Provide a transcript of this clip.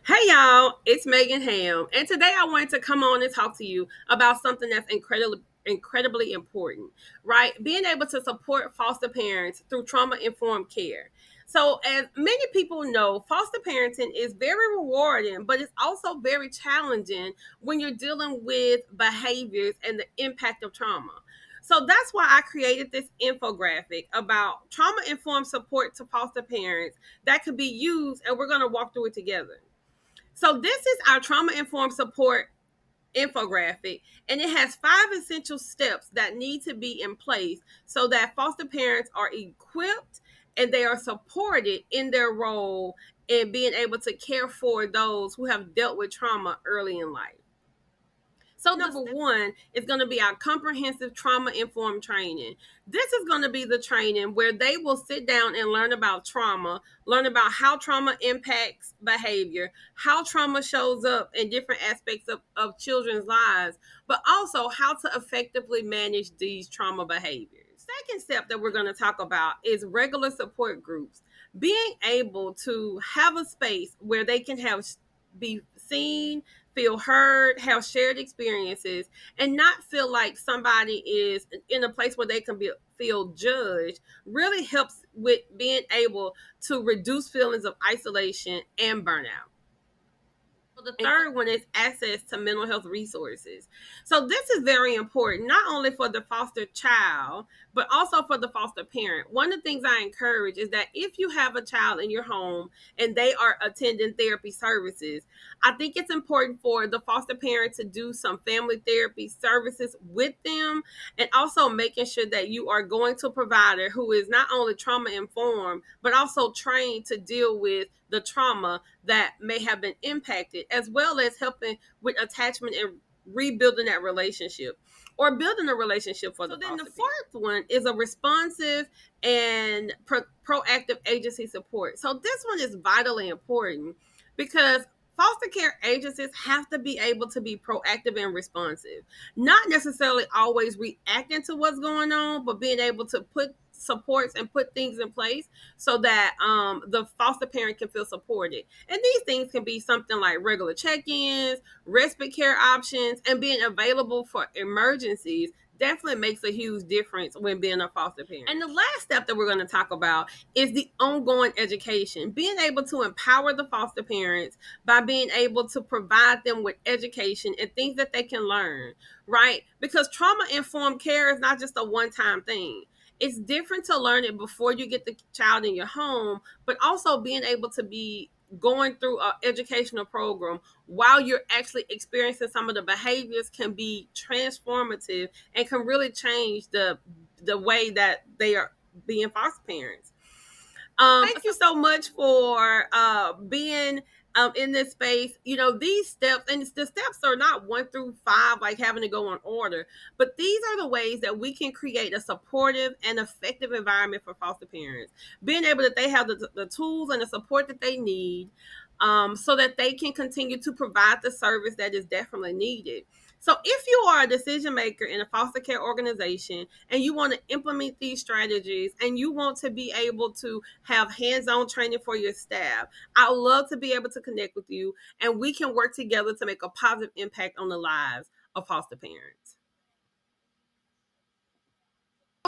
Hey y'all, it's Megan Ham, and today I wanted to come on and talk to you about something that's incredibly important, right? Being able to support foster parents through trauma-informed care. So, as many people know, foster parenting is very rewarding, but it's also very challenging when you're dealing with behaviors and the impact of trauma. So that's why I created this infographic about trauma informed support to foster parents that could be used, and we're going to walk through it together. So this is our trauma informed support infographic, and it has 5 essential steps that need to be in place so that foster parents are equipped and they are supported in their role in being able to care for those who have dealt with trauma early in life. So, number one is going to be our comprehensive trauma informed training. This is going to be the training where they will sit down and learn about trauma, learn about how trauma impacts behavior, how trauma shows up in different aspects of children's lives, but also how to effectively manage these trauma behaviors. Second step that we're going to talk about is regular support groups. Being able to have a space where they can be seen, feel heard, have shared experiences, and not feel like somebody is in a place where they can feel judged really helps with being able to reduce feelings of isolation and burnout. The third one is access to mental health resources. So this is very important, not only for the foster child, but also for the foster parent. One of the things I encourage is that if you have a child in your home and they are attending therapy services, I think it's important for the foster parent to do some family therapy services with them, and also making sure that you are going to a provider who is not only trauma informed, but also trained to deal with the trauma that may have been impacted, as well as helping with attachment and rebuilding that relationship or building a relationship for the then the fourth one is a responsive and proactive agency support. So this one is vitally important because foster care agencies have to be able to be proactive and responsive, not necessarily always reacting to what's going on, but being able to put supports and put things in place so that the foster parent can feel supported. And these things can be something like regular check-ins, respite care options, and being available for emergencies definitely makes a huge difference when being a foster parent. And the last step that we're going to talk about is the ongoing education. Being able to empower the foster parents by being able to provide them with education and things that they can learn, right? Because trauma-informed care is not just a one-time thing. It's different to learn it before you get the child in your home, but also being able to be going through an educational program while you're actually experiencing some of the behaviors can be transformative and can really change the way that they are being foster parents. Thank you so much for being in this space. You know, these steps, and the steps are not 1 through 5, like having to go in order, but these are the ways that we can create a supportive and effective environment for foster parents. Being able that they have the tools and the support that they need so that they can continue to provide the service that is definitely needed. So if you are a decision maker in a foster care organization and you want to implement these strategies and you want to be able to have hands-on training for your staff, I would love to be able to connect with you and we can work together to make a positive impact on the lives of foster parents.